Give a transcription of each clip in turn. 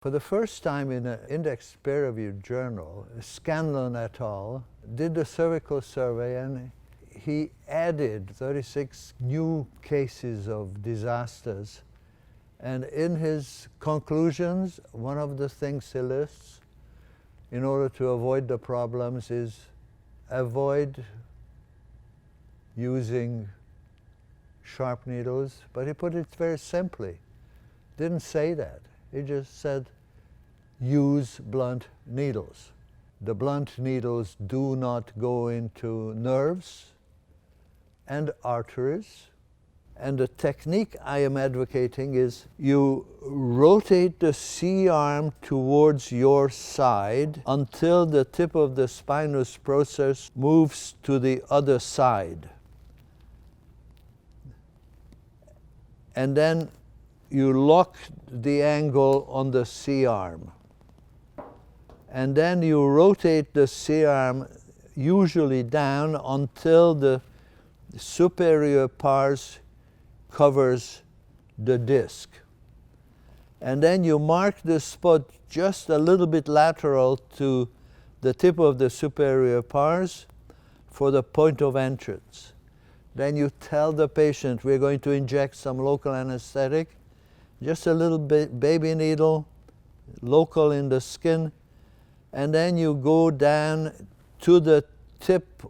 For the first time in an index peer-reviewed journal, Scanlon et al. Did the cervical survey, and he added 36 new cases of disasters. And in his conclusions, one of the things he lists in order to avoid the problems is avoid using sharp needles, but he put it very simply. Didn't say that. He just said, use blunt needles. The blunt needles do not go into nerves and arteries. And the technique I am advocating is you rotate the C-arm towards your side until the tip of the spinous process moves to the other side. And then you lock the angle on the C-arm. And then you rotate the C-arm usually down until the superior pars covers the disc. And then you mark the spot just a little bit lateral to the tip of the superior pars for the point of entrance. Then you tell the patient, we're going to inject some local anesthetic, just a little bit baby needle, local in the skin, and then you go down to the tip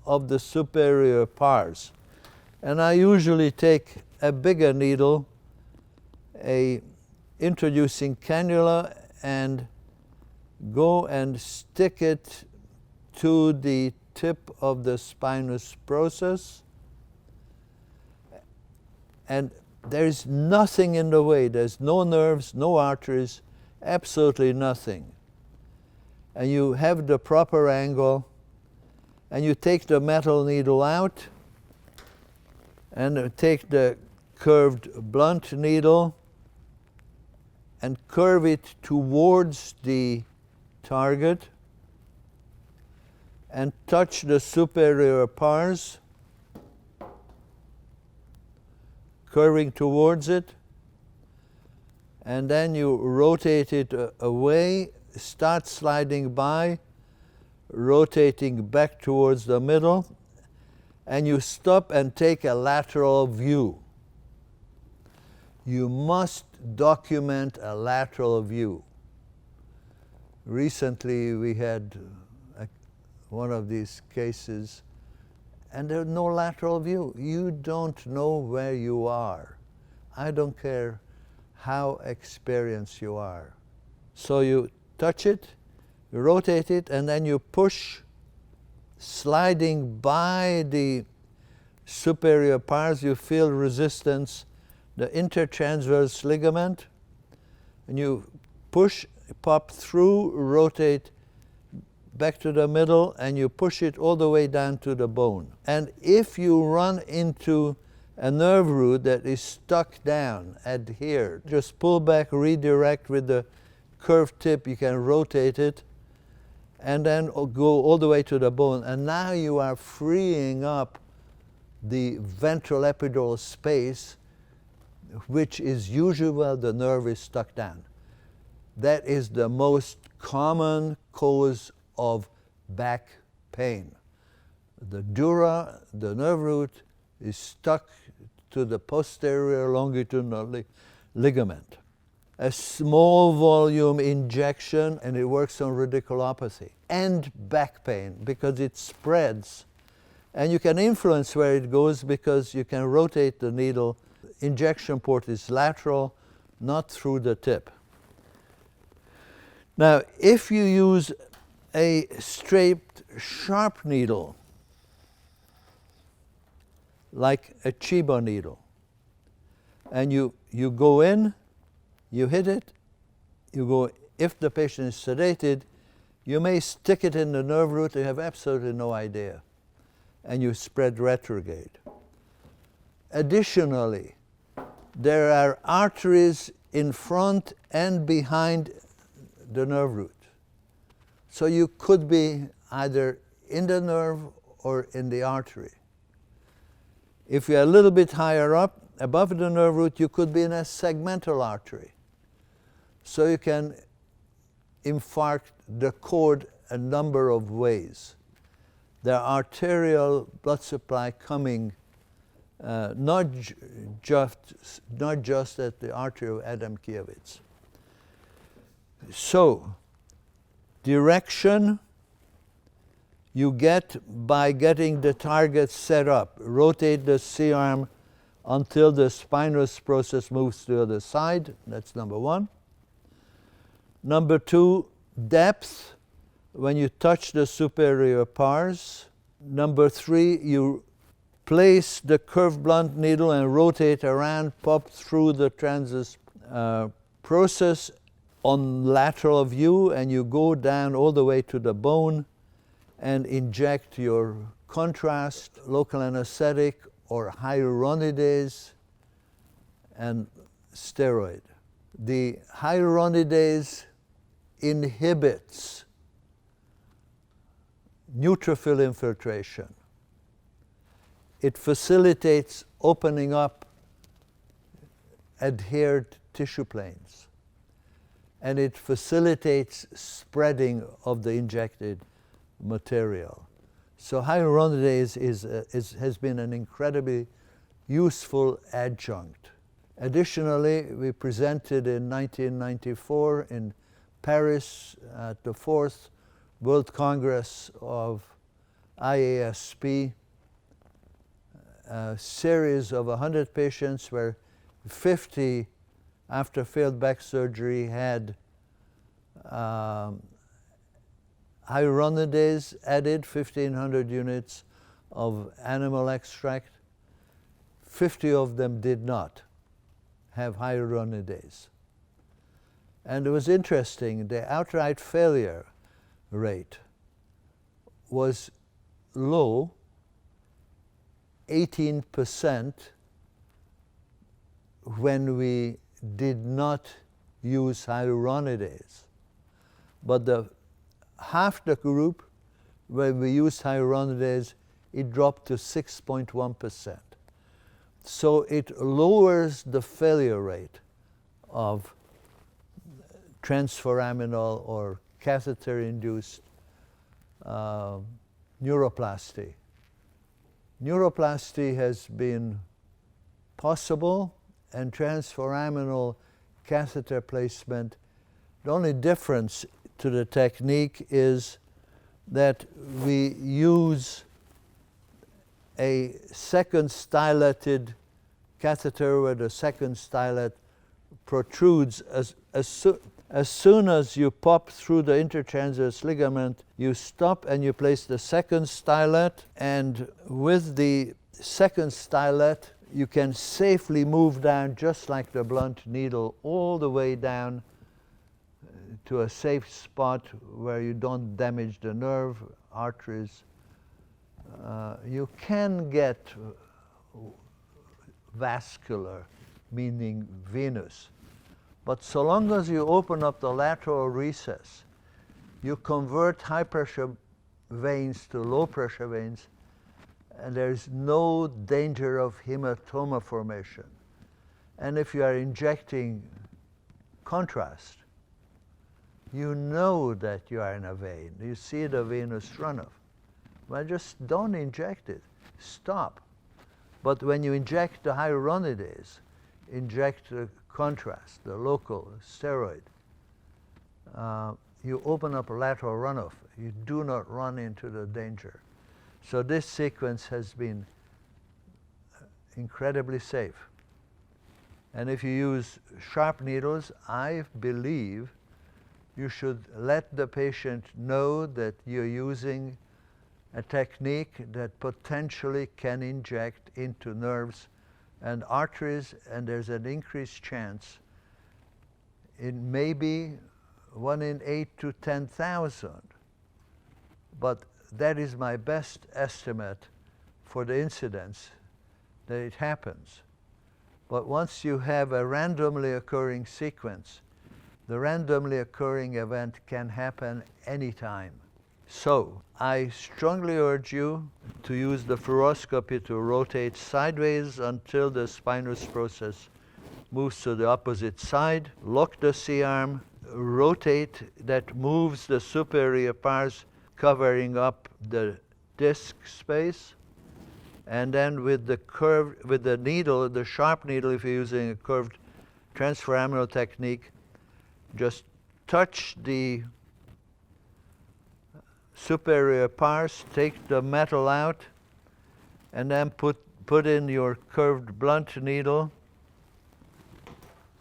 of the superior pars. And I usually take a bigger needle, a introducing cannula, and go and stick it to the tip of the spinous process. And there is nothing in the way. There's no nerves, no arteries, absolutely nothing. And you have the proper angle, and you take the metal needle out, and take the curved blunt needle and curve it towards the target and touch the superior pars, curving towards it, and then you rotate it away, start sliding by, rotating back towards the middle, and you stop and take a lateral view. You must document a lateral view. Recently we had one of these cases, and there's no lateral view. You don't know where you are. I don't care how experienced you are. So you touch it, you rotate it, and then you push, sliding by the superior pars. You feel resistance, the intertransverse ligament, and you push, pop through, rotate back to the middle, and you push it all the way down to the bone. And if you run into a nerve root that is stuck down, adhered, just pull back, redirect with the curved tip. You can rotate it and then go all the way to the bone. And now you are freeing up the ventral epidural space, which is usually where the nerve is stuck down. That is the most common cause of back pain. The dura, the nerve root, is stuck to the posterior longitudinal ligament. A small volume injection, and it works on radiculopathy and back pain because it spreads. And you can influence where it goes because you can rotate the needle. Injection port is lateral, not through the tip. Now, if you use a straight, sharp needle, like a Chiba needle, and you go in, you hit it, you go, if the patient is sedated, you may stick it in the nerve root, you have absolutely no idea, and you spread retrograde. Additionally, there are arteries in front and behind the nerve root. So you could be either in the nerve or in the artery. If you're a little bit higher up, above the nerve root, you could be in a segmental artery. So you can infarct the cord a number of ways. The arterial blood supply coming not just at the artery of Adamkiewicz. So, direction you get by getting the target set up. Rotate the C-arm until the spinous process moves to the other side. That's number one. Number two, depth when you touch the superior pars. Number three, you place the curved blunt needle and rotate around, pop through the transverse process on lateral view, and you go down all the way to the bone and inject your contrast, local anesthetic, or hyaluronidase and steroid. The hyaluronidase inhibits neutrophil infiltration. It facilitates opening up adhered tissue planes, and it facilitates spreading of the injected material. So hyaluronidase has been an incredibly useful adjunct. Additionally, we presented in 1994 in Paris at the 4th World Congress of IASP a series of 100 patients where 50 after failed back surgery had hyaluronidase added, 1,500 units of animal extract. 50 of them did not have hyaluronidase. And it was interesting, the outright failure rate was low, 18%, when we did not use hyaluronidase. But half the group where we used hyaluronidase, it dropped to 6.1%. So it lowers the failure rate of transforaminal or catheter-induced neuroplasty. Neuroplasty has been possible, and transforaminal catheter placement, the only difference to the technique is that we use a second styleted catheter where the second stylet protrudes. As soon as you pop through the intertransverse ligament, you stop and you place the second stylet, and with the second stylet, you can safely move down just like the blunt needle all the way down to a safe spot where you don't damage the nerve, arteries. You can get vascular, meaning venous. But so long as you open up the lateral recess, you convert high pressure veins to low pressure veins, and there's no danger of hematoma formation. And if you are injecting contrast, you know that you are in a vein. You see the venous runoff. Well, just don't inject it. Stop. But when you inject the hyaluronidase, inject the contrast, the local steroid, you open up a lateral runoff. You do not run into the danger. So this sequence has been incredibly safe. And if you use sharp needles, I believe you should let the patient know that you're using a technique that potentially can inject into nerves and arteries, and there's an increased chance in maybe 1 in 8 to 10,000. But that is my best estimate for the incidence that it happens. But once you have a randomly occurring sequence, the randomly occurring event can happen anytime. So I strongly urge you to use the fluoroscopy to rotate sideways until the spinous process moves to the opposite side, lock the C-arm, rotate, that moves the superior pars covering up the disc space, and then with the needle, the sharp needle, if you're using a curved transforaminal technique, just touch the superior pars, take the metal out, and then put in your curved blunt needle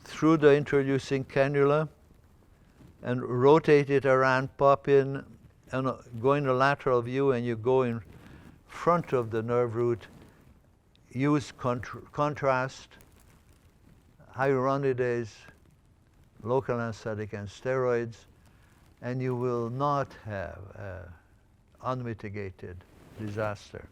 through the introducing cannula and rotate it around, pop in, and go in a lateral view, and you go in front of the nerve root. Use contrast, hyaluronidase, local anesthetic, and steroids, and you will not have unmitigated disaster.